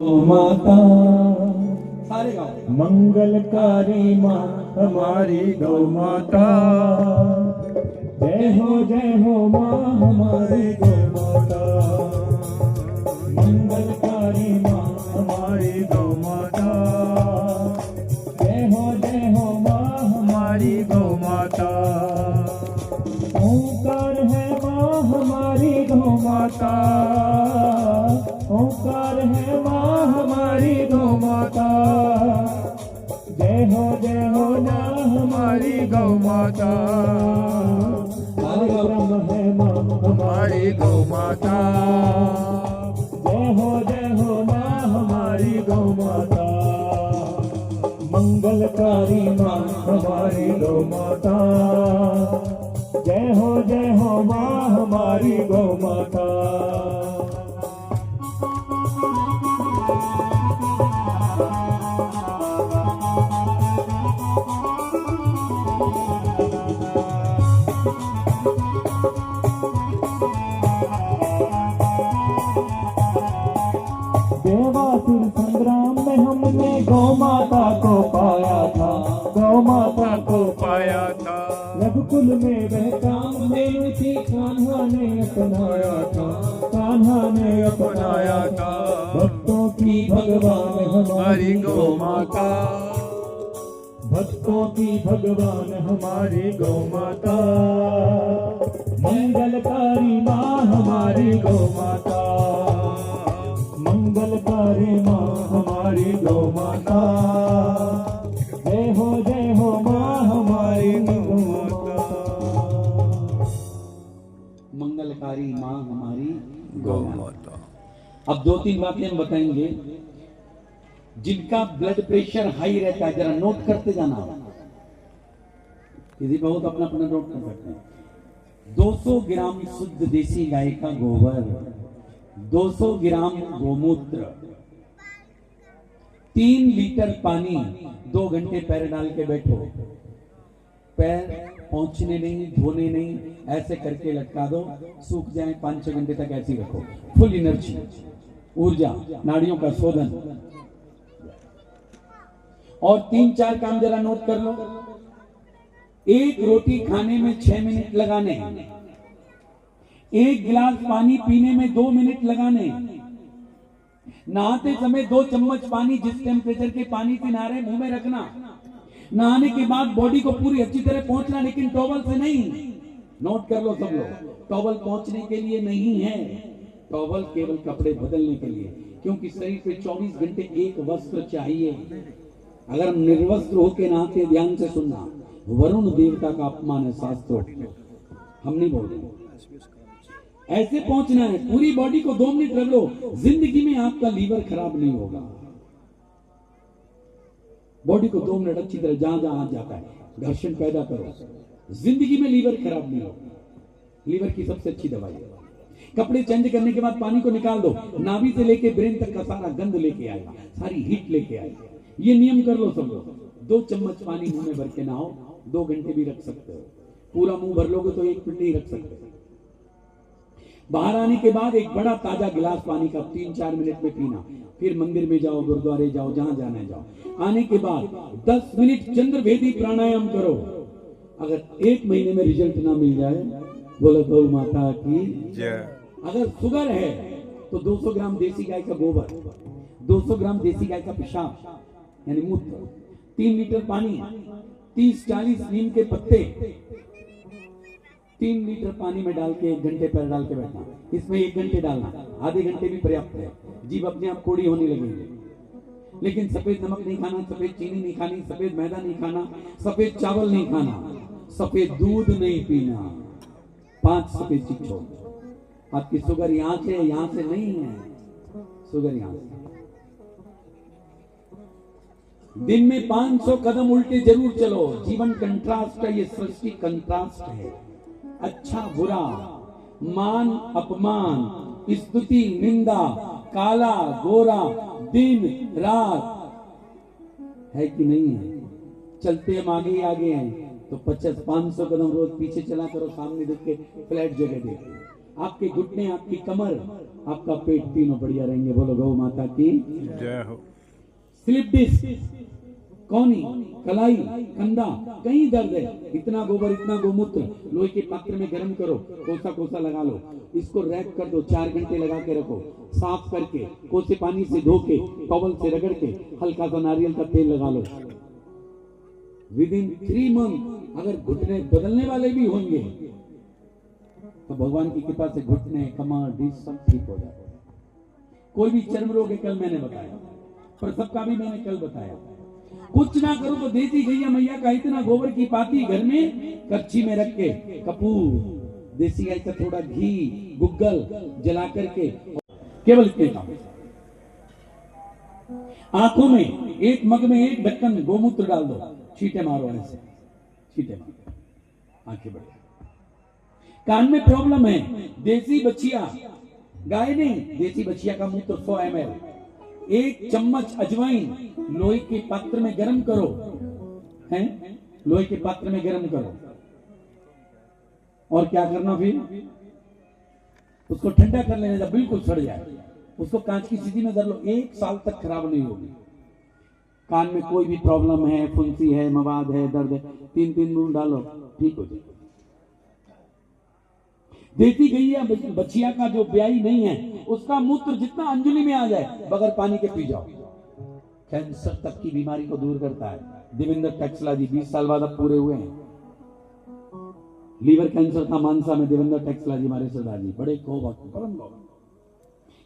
माता सारे गाओ। मंगलकारी माँ हमारी गौ माता, जय हो माँ हमारी गौ माता। मंगलकारी माँ हमारी गौ माता, जय हो माँ हमारी गौ माता। ओंकार है माँ हमारी गौ माता, ओंकार है माँ हमारी गौ माता। जय हो माँ हमारी गौ माता। ब्रह्म है माँ हमारी गौ माता, जय हो माँ हमारी गौ माता। मंगलकारी माँ हमारी गौ माता, जय हो माँ हमारी गौ माता। देवासुर संग्राम में हमने गौ माता को पाया था, गौ माता को पाया था। रघुकुल में वह काम में थी, कान्हा ने अपनाया था, कान्हा ने अपनाया था। भक्तों की भगवान हमारी गौ माता, भक्तों की भगवान हमारी गौ माता। मंगलकारी माँ हमारी गौ माता, मंगलकारी माँ हमारी गौ माता। जय हो माँ हमारी गौ माता। मंगलकारी माँ हमारी गौ माता। अब दो तीन बातें हम बताएंगे। जिनका ब्लड प्रेशर हाई रहता है जरा नोट करते जाना, किसी बहुत अपना अपना नोट कर सकते हैं। 200 ग्राम शुद्ध देसी गाय का गोबर, 200 ग्राम गोमूत्र, 3 लीटर पानी, 2 घंटे पैर डाल के बैठो। पैर पहुंचने नहीं, धोने नहीं, ऐसे करके लटका दो, सूख जाए। 5-6 घंटे तक ऐसे रखो। फुल एनर्जी, ऊर्जा, नाड़ियों का शोधन। और 3-4 काम जरा नोट कर लो। एक रोटी खाने में 6 मिनट लगाने, एक गिलास पानी पीने में 2 मिनट लगाने, नहाते समय 2 चम्मच पानी जिस टेम्परेचर के पानी से नहा रहे मुंह में रखना। नहाने के बाद बॉडी को पूरी अच्छी तरह पहुंचना, लेकिन टॉवल से नहीं। नोट कर लो सब लोग, टॉवल पहुंचने के लिए नहीं है, टॉवल केवल कपड़े बदलने के लिए। क्योंकि शरीर पे 24 घंटे एक वस्त्र चाहिए। अगर हम निर्वस्त्र होके नहाते, ध्यान से सुनना, वरुण देवता का अपमान है शास्त्रों, हम नहीं बोल रहे। ऐसे पहुंचना है, पूरी बॉडी को 2 मिनट रख लो। जिंदगी में आपका लीवर खराब नहीं होगा। बॉडी को 2 मिनट अच्छी तरह जहां जहां जाता है घर्षण पैदा करो, जिंदगी में लीवर खराब नहीं होगा। लीवर की सबसे अच्छी दवाई है। कपड़े चेंज करने के बाद पानी को निकाल दो, नाभि से लेके ब्रेन तक का सारा गंध लेके आएगा, सारी हीट लेके आएगा। ये नियम कर लो सब लोग। 2 चम्मच पानी मुंह में भर के नहाओ, 2 घंटे भी रख सकते हो। पूरा मुंह भर लोगे तो 1 मिनट नहीं रख सकते। बाहर आने के बाद एक बड़ा ताजा गिलास पानी का 3-4 मिनट में पीना। फिर मंदिर में जाओ, गुरुद्वारे जाओ, जहां जाना है जाओ। आने के बाद 10 मिनट चंद्रभेदी प्राणायाम करो। अगर 1 महीने में रिजल्ट ना मिल जाए, बोलो गौ माता की जय। अगर शुगर है तो 200 ग्राम देसी गाय का गोबर, 200 ग्राम देसी गाय का पेशाब यानी मूत्र, 3 लीटर पानी, 30-40 नीम के पत्ते 3 लीटर पानी में डाल के 1 घंटे पैर डाल के बैठना। इसमें 1 घंटे डालना, आधे घंटे भी पर्याप्त है। जीभ अपने आप कोड़ी होने लगेगी। लेकिन सफेद नमक नहीं खाना, सफेद चीनी नहीं खानी, सफेद मैदा नहीं खाना, सफेद चावल नहीं खाना, सफेद दूध नहीं पीना। 5 सफेद चीज छोड़। आपकी शुगर यहां से नहीं है, शुगर यहां से। दिन में 500 कदम उल्टे जरूर चलो। जीवन कंट्रास्ट है, ये सृष्टि कंट्रास्ट है। अच्छा बुरा, मान अपमान, स्तुति निंदा, काला गोरा, दिन रात, है कि नहीं है? चलते हम आगे हैं तो 50-500 कदम रोज पीछे चला करो, सामने देख के फ्लैट जगह देखो। आपके घुटने, आपकी कमर, आपका पेट, तीनों बढ़िया रहेंगे। बोलो गौ माता की जय हो। स्लिप डिस्क, कौनी, कलाई, कंधा, कहीं दर्द है, इतना गोबर, इतना गोमूत्र लोहे के पात्र में गर्म करो, कोसा कोसा लगा लो, इसको रैप कर दो, 4 घंटे लगा के रखो, साफ करके कोसे पानी से धो के, टॉवल से रगड़ के, हल्का सा नारियल का तेल लगा लो। विद इन 3 मंथ अगर घुटने बदलने वाले भी होंगे तो भगवान की कृपा से घुटने, कमर, डिस्क सब ठीक हो जाएगा। कोई भी चर्म रोग है, कल मैंने बताया, प्रसव का भी मैंने कल बताया। कुछ ना करो तो देसी गैया मैया का इतना गोबर की पाती घर में कच्ची में रख के, कपूर, देसी गाय का थोड़ा घी, गुग्गल जला करके, केवल इतने काम। आंखों में एक मग में 1 ढक्कन गोमूत्र डाल दो, छींटे मारो, ऐसे छींटे मारो, आंखें बढ़। कान में प्रॉब्लम है, देसी बछिया, गाय नहीं, देसी बछिया का मूत्र 100 ml, 1 चम्मच अजवाइन लोहे के पात्र में गर्म करो, हैं, लोहे के पात्र में गर्म करो, और क्या करना फिर, उसको ठंडा कर लेने, जब बिल्कुल सड़ जाए उसको कांच की सीधी में धर लो, 1 साल तक खराब नहीं होगी। कान में कोई भी प्रॉब्लम है, फुंसी है, मवाद है, दर्द है, 3-3 बूंद डालो, ठीक हो जाएगा। देसी गैया बछिया का जो ब्याई नहीं है, उसका मूत्र जितना अंजलि में आ जाए बगैर पानी के पी जाओ, कैंसर तक की बीमारी को दूर करता है। देवेंद्र टैक्सला जी 20 साल बाद अब पूरे हुए हैं। लीवर कैंसर था मानसा में, देवेंद्र टैक्सला जी हमारे सरदार जी बड़े परम गौ।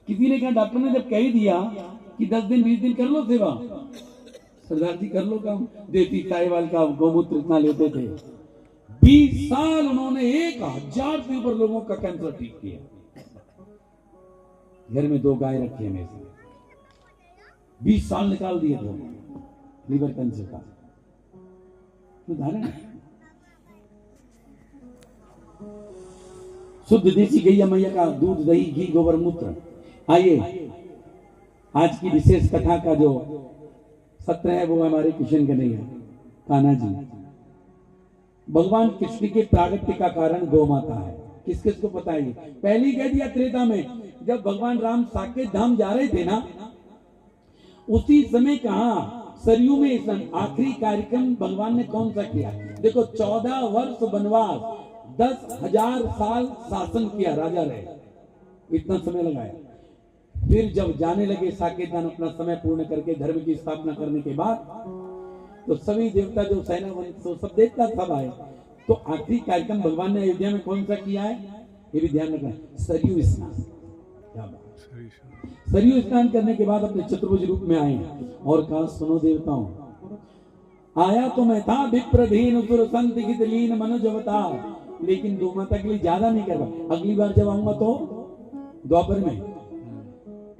किसी ने कहा, डॉक्टर ने जब कह दिया कि 10 दिन 20 दिन कर लो सेवा, सरदार जी कर लो काम, देती साहिवाल का गोमूत्र इतना लेते थे। 20 साल उन्होंने 1000 से ऊपर लोगों का कैंसर ठीक किया। घर में 2 गाय रखी हमेशा, 20 साल निकाल दिए थे लीवर कैंसर का। उदाहरण शुद्ध देसी गैया मैया का दूध, दही, घी, गोबर, मूत्र। आइए आज की विशेष कथा का जो सत्र है वो हमारे किशन कन्हैया कान्हा जी। भगवान कृष्ण के प्रागट्य का कारण गौ माता है। किस किस को पता है? पहले ही कह दिया त्रेता में, जब भगवान राम साकेत धाम जा रहे थे ना, उसी समय कहा सरयू में स्नान। आखिरी कार्यक्रम भगवान ने कौन सा किया? देखो 14 वर्ष वनवास, 10,000 साल शासन किया, राजा रहे, इतना समय लगाया। फिर जब जाने लगे साकेत धाम अपना समय पूर्ण करके धर्म की स्थापना करने के बाद, तो सभी देवता जो सेना तो सब देवता सब आए। तो आखिरी कार्यक्रम भगवान ने अयोध्या में कौन सा किया है, ये भी ध्यान रखना, सरयू स्नान। क्या बात, सरयू स्नान करने के बाद अपने चतुर्भुज रूप में आए और कहा, सुनो देवताओं, आया तो मैं था विप्रधीन सुर संत हित लीन मनुज अवतार, लेकिन 2 माता के लिए ज्यादा नहीं कर रहा। अगली बार जब आऊंगा तो द्वापर में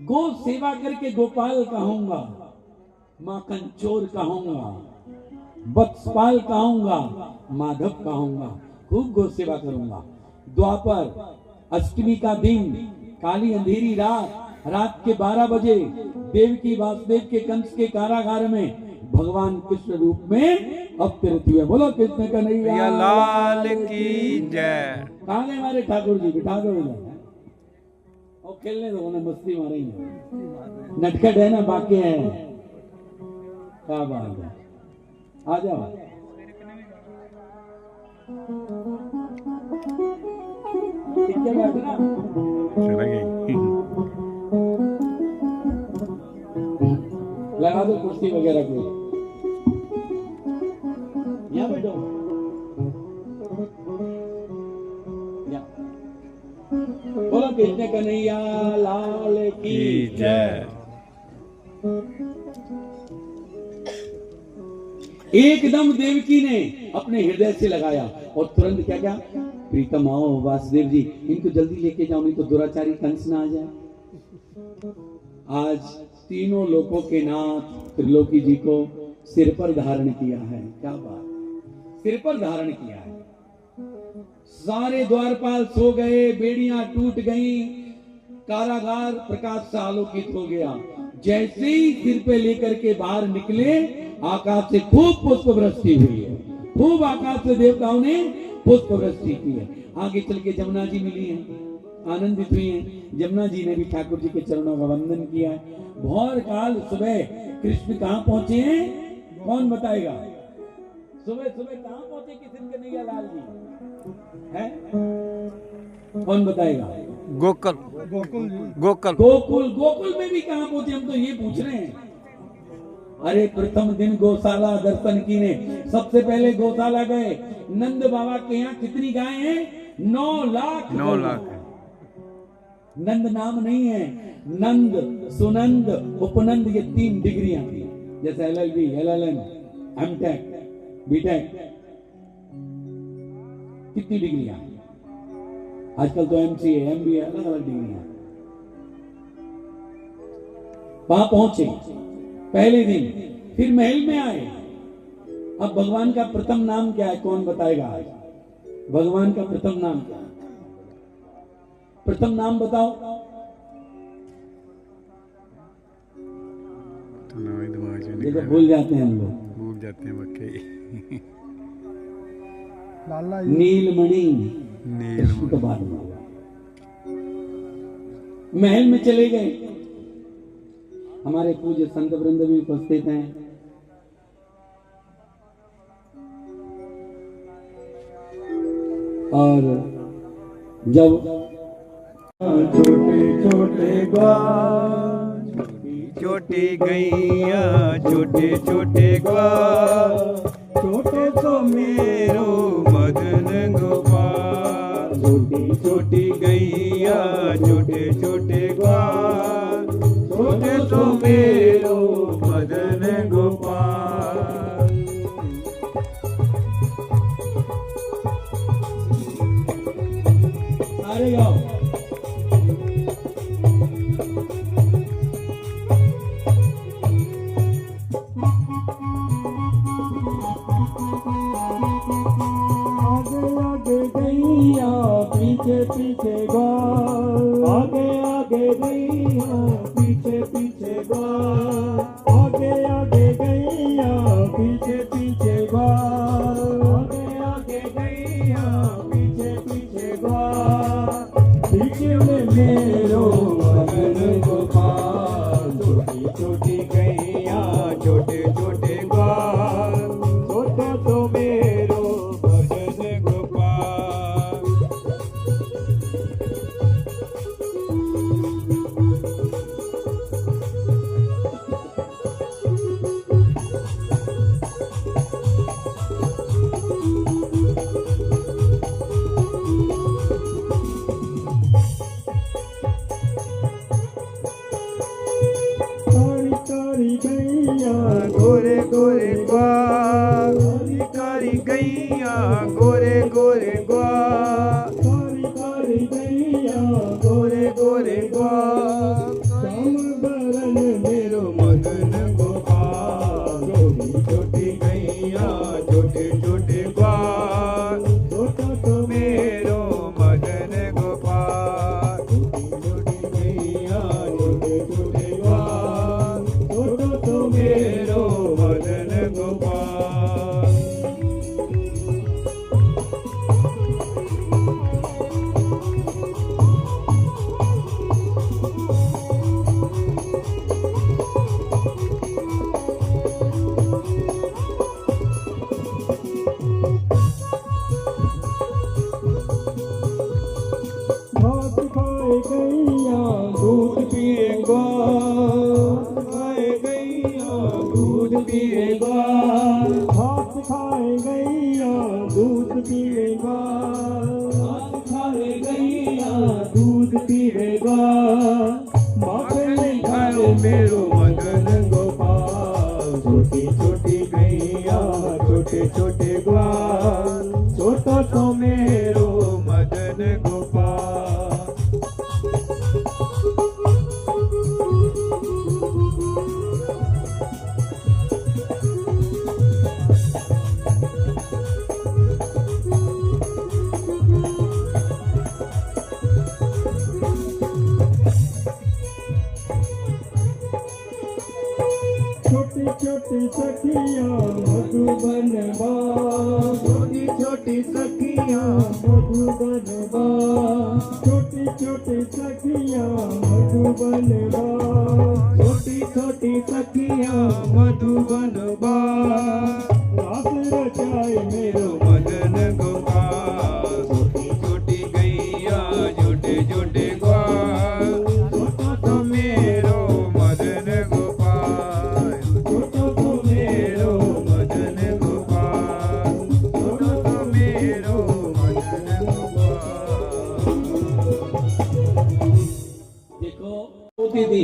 गो सेवा करके गोपाल कहूंगा, माखन चोर कहूंगा, वत्सपाल कहूंगा, माधव कहूंगा, खूब गो सेवा करूंगा। द्वापर अष्टमी का दिन, काली अंधेरी रात, रात के 12 बजे देवकी वासुदेव के कंस के कारागार में भगवान कृष्ण रूप में अवतरित हुए। बोलो कृष्ण कन्हैया लाल की जय। कहाँ गए हमारे ठाकुर जी? बिठा दो इधर और खेलने दो, उन्हें मस्ती मारेंगे। नटखट है ना, बाकी है, क्या बात है, आ जाओ। ठीक है, बैठना। चला गई। लगा दो कुर्सी वगैरह को, यहाँ बैठो। बोलो कृष्ण कन्हैया लाल की जय। एकदम देवकी ने अपने हृदय से लगाया और तुरंत क्या क्या, प्रीतम आओ वासुदेव जी, इनको जल्दी लेके जाओ, नहीं तो दुराचारी कंस ना आ जाए। आज तीनों लोकों के नाथ त्रिलोकी जी को सिर पर धारण किया है। क्या बात, सिर पर धारण किया है। सारे द्वारपाल सो गए, बेड़ियां टूट गईं, कारागार प्रकाश से आलोकित हो गया। जैसे ही सिर पे लेकर के बाहर निकले, आकाश से खूब पुष्प वृष्टि हुई है, खूब आकाश से देवताओं ने पुष्प वृष्टि की है। आगे चल के जमुना जी मिली है, आनंदित हुई हैं। जमुना जी ने भी ठाकुर जी के चरणों का वंदन किया है। भोर काल सुबह कृष्ण कहाँ पहुंचे हैं, कौन बताएगा? सुबह सुबह कहाँ पहुंचे किशन कन्हैया लाल जी है? कौन बताएगा? गोकुल गोकुल गोकुल में भी कहाँ पहुंचे, हम तो ये पूछ रहे हैं। अरे प्रथम दिन गौशाला दर्शन की ने, सबसे पहले गौशाला गए। नंद बाबा के यहाँ कितनी गायें हैं? 9 लाख। 9 लाख। नंद नाम नहीं है, नंद, सुनंद, उपनंद, ये 3 डिग्रियां थी। जैसे LLB, LLM, MTech, BTech, कितनी डिग्रियां? आजकल तो MCA, MBA, अलग अलग डिग्रियां। वहां पहुंचे पहले दिन, फिर महल में आए। अब भगवान का प्रथम नाम क्या है, कौन बताएगा आज? भगवान का प्रथम नाम क्या है? प्रथम नाम बताओ। तो ना दिमाग से देखो निकल भूल जाते हैं हम लोग। भूल जाते हैं मक्के। नीलमणि, कृष्ण तो बाद में होगा। महल में चले गए। हमारे पूज्य संत वृंद भी उपस्थित हैं। और जब छोटे छोटे ग्वाल, छोटी गैया छोटे छोटे ग्वाल, छोटे तो मेरो मदन गोपाल। छोटी छोटी गैया छोटे छोटे ग्वाल, छोटे तो मेरो मदन गोपाल। सारे गाओ। पीछे पीछे ग्वाल, आगे आगे गैया, पीछे पीछे ग्वाल, आगे आगे गैया, पीछे पीछे ग्वाल, आगे आगे गैया, पीछे पीछे ग्वाल, पीछे में मेरो मदन गोपाल। छोटी छोटी गैया छोटे छोटे ग्वाल, छोटा तो मेरो मदन गोपाल। गोरे गोरे ग्वाल, कारी गैया गोरे गोरे ग्वाल, कारी गैया गोरे गोरे ग्वाल, श्याम बरन मेरो मदन गोपाल। छोटी छोटी गैया छोटे छोटे ग्वाल, छोटा तो मेरो मदन गोपाल। छोटी गैया छोटे छोटे ग्वाल, छोटा तो मेरो मदन गोपाल। भात खाए गैया दूध पिए ग्वाल, खाए गैया दूध पिए ग्वाल, भात खाए गैया दूध पिए ग्वाल, भात खाए गैया दूध पिए ग्वाल, माखन खाए मेरो मदन गोपाल। छोटी छोटी गैया छोटे छोटे ग्वाल, छोटा तो मेरो मदन गोपाल। छोटी छोटी सखियाँ मधुबन बाग, छोटी छोटी सखियाँ मधुबन बाग, छोटी छोटी सखियाँ मधुबन बाग, छोटी छोटी सखियाँ मधुबन बाग, रास रचाए मेरो मदन गोपाल, छोटी छोटी गैया झूठे झूठे ग्वाल, छोटा तो मेरो मदन गोपाल, छोटा तो मेरो मदन गोपाल, छोटा तो मेरो मदन गोपाल। देखो होती थी,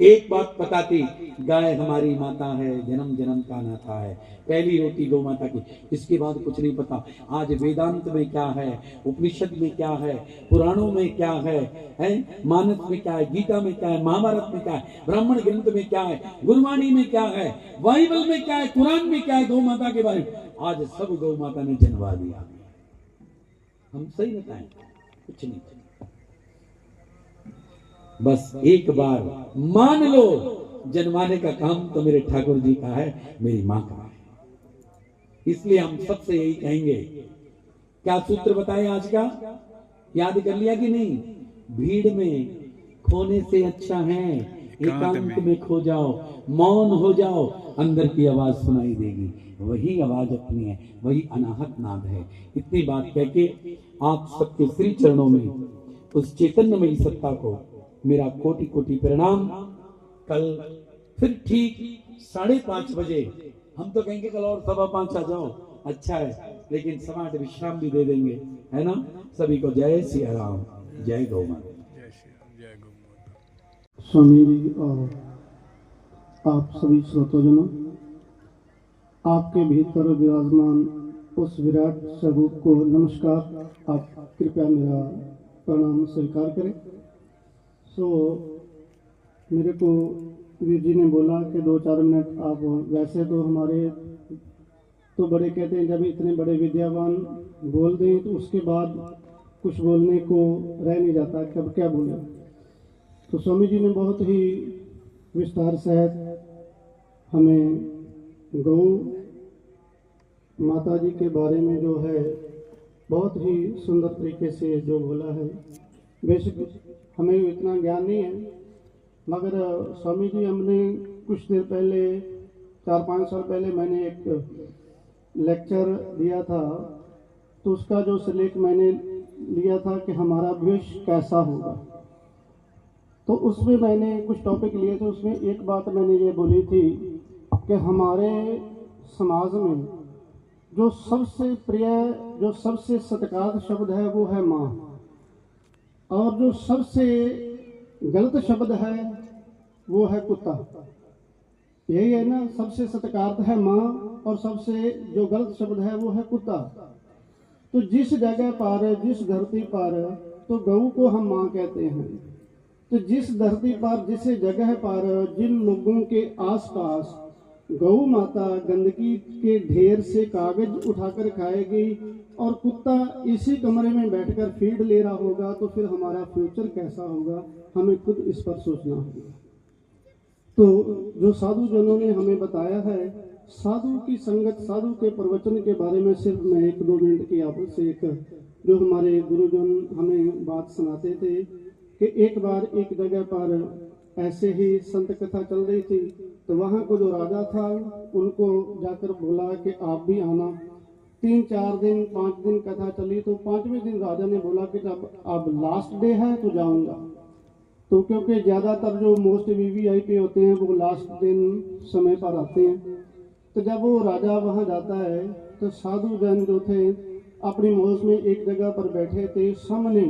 एक बात पता थी, गाय हमारी माता है, जन्म जन्म का नाता है, पहली रोटी गौ माता की, इसके बाद कुछ नहीं पता। आज वेदांत में क्या है, उपनिषद में क्या है, पुराणों में क्या है, मानस में क्या है, गीता में क्या है, महाभारत में क्या है, ब्राह्मण ग्रंथ में क्या है, गुरबाणी में क्या है, बाइबल में क्या है, कुरान में क्या है गौ माता के बारे में, आज सब गौ माता ने जनवा दिया। हम सही बताएं, कुछ नहीं, बस एक बार मान लो, जनवाने का काम तो मेरे ठाकुर जी का है, मेरी मां का है। इसलिए हम सबसे यही कहेंगे, क्या सूत्र बताएं आज का, याद कर लिया कि नहीं? भीड़ में खोने से अच्छा है एकांत में खो जाओ, मौन हो जाओ, अंदर की आवाज सुनाई देगी, वही आवाज अपनी है, वही अनाहत नाद है। इतनी बात कह के आप सबके श्री चरणों में उस चैतन्यमयी सत्ता को मेरा कोटि कोटि प्रणाम। कल फिर ठीक 5:30 बजे, हम तो कहेंगे कल और 5:15 आ जाओ, अच्छा है, लेकिन 8:15 विश्राम भी दे देंगे, है ना? सभी को जय श्री राम, जय गौ माता। स्वामी जी और आप सभी श्रोताजनों, आपके भीतर विराजमान उस विराट स्वरूप को नमस्कार। आप कृपया मेरा प्रणाम स्वीकार करें। मेरे को वीर जी ने बोला कि 2-4 मिनट आप, वैसे तो हमारे तो बड़े कहते हैं जब इतने बड़े विद्यावान बोल दें तो उसके बाद कुछ बोलने को रह नहीं जाता, कब क्या बोले। तो स्वामी जी ने बहुत ही विस्तार सहित हमें गौ माता जी के बारे में जो है बहुत ही सुंदर तरीके से जो बोला है। बेशक हमें इतना ज्ञान नहीं है, मगर स्वामी जी, हमने कुछ देर पहले 4-5 साल पहले मैंने एक लेक्चर दिया था, तो उसका जो सिलेक्ट मैंने लिया था कि हमारा भविष्य कैसा होगा, तो उसमें मैंने कुछ टॉपिक लिए थे। उसमें एक बात मैंने ये बोली थी कि हमारे समाज में जो सबसे प्रिय, जो सबसे सत्कार शब्द है वो है माँ, और जो सबसे गलत शब्द है वो है कुत्ता। यही है ना, सबसे सत्कार है माँ और सबसे जो गलत शब्द है वो है कुत्ता। तो जिस जगह पर, जिस धरती पर, तो गऊ को हम माँ कहते हैं, तो जिस धरती पर, जिस जगह पर, जिन लोगों के आसपास गौ माता गंदगी के ढेर से कागज उठाकर खाएगी और कुत्ता इसी कमरे में बैठकर फीड ले रहा होगा, तो फिर हमारा फ्यूचर कैसा होगा, हमें खुद इस पर सोचना होगा। तो जो साधु जनों ने हमें बताया है, साधु की संगत, साधु के प्रवचन के बारे में सिर्फ मैं 1-2 मिनट की आपसे एक, जो हमारे गुरुजन हमें बात सुनाते थे कि एक बार एक जगह पर ऐसे ही संत कथा चल रही थी, तो वहाँ को जो राजा था उनको जाकर बोला कि आप भी आना। 3-4 दिन 5 दिन कथा चली, तो 5वें दिन राजा ने बोला कि जब अब लास्ट डे है तो जाऊंगा। तो क्योंकि ज़्यादातर जो मोस्ट वीवीआईपी होते हैं वो लास्ट दिन समय पर आते हैं, तो जब वो राजा वहाँ जाता है तो साधु जन जो थे अपनी मौज में एक जगह पर बैठे थे। सामने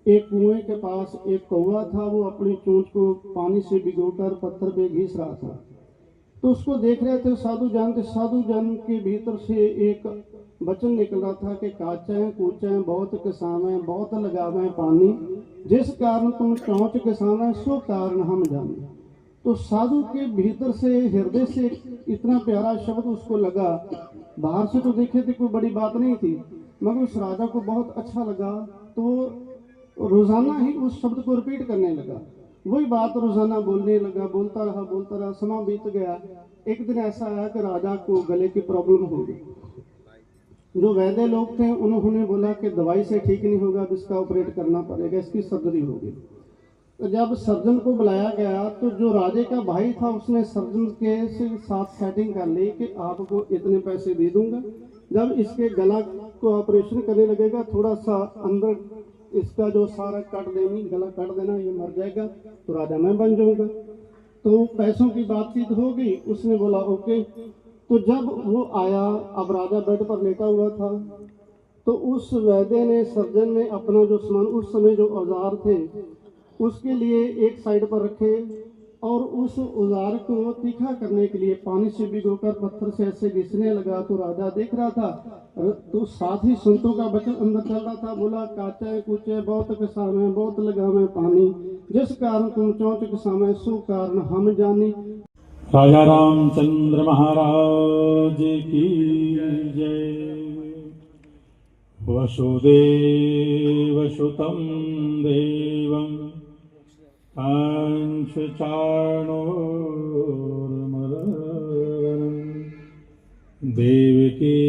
एक कुएं के पास एक कौवा था, वो अपनी चोंच को पानी से भिगोकर पत्थर पे घिस रहा था। तो उसको देख रहे थे साधु जन। साधु जन के भीतर से एक वचन निकल रहा था कि काचें कूचें बहुत किसावें, बहुत लगावें पानी, जिस कारण तुम चौंच किसावें सो कारण हम जाने। तो साधु के भीतर से, हृदय से इतना प्यारा शब्द उसको लगा। बाहर से तो देखे थे कोई बड़ी बात नहीं थी, मगर उस राजा को बहुत अच्छा लगा, तो रोजाना ही उस शब्द को रिपीट करने लगा। वही बात रोजाना बोलने लगा, बोलता रहा, समय बीत गया। एक दिन ऐसा आया कि राजा को गले की प्रॉब्लम हो गई। जो वैद्य लोग थे उन्होंने बोला कि दवाई से ठीक नहीं होगा, अब इसका ऑपरेट करना पड़ेगा, इसकी सर्जरी होगी। तो जब सर्जन को बुलाया गया तो जो राजे का भाई था उसने सर्जन के साथ सेटिंग कर ली कि आपको इतने पैसे दे दूंगा, जब इसके गला को ऑपरेशन करने लगेगा, थोड़ा सा अंदर इसका जो सारा काट देनी, गला काट देना, ये मर जाएगा तो राजा मैं बन जाऊंगा। तो पैसों की बातचीत हो गई, उसने बोला ओके। तो जब वो आया, अब राजा बेड पर लेटा हुआ था, तो उस वैद्य ने, सर्जन ने अपना जो सामान, उस समय जो औजार थे उसके लिए एक साइड पर रखे और उस औजार को तीखा करने के लिए पानी से भिगोकर पत्थर से ऐसे घिसने लगा। तो राजा देख रहा था, तो साथ ही संतों का वचन अंदर चल रहा था, बोला काचे कुचे बहुत किसामे, बहुत लगावे पानी, जिस कारण तुम चौंच किसामे, सो कारण हम जानी। राजा रामचंद्र महाराज की जय। वसुदेव सुतं देवं कांशचाणूरमरवरं देवकी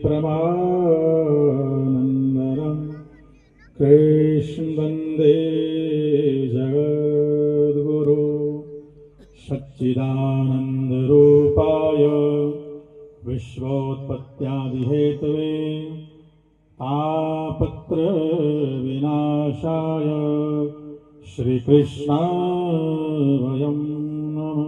परमानन्दं कृष्ण वन्दे जगद्गुरु सच्चिदानन्दरूपाय विश्वोत्पत्त्यादिहेतवे तापत्र विनाशाय श्रीकृष्णाय नमः।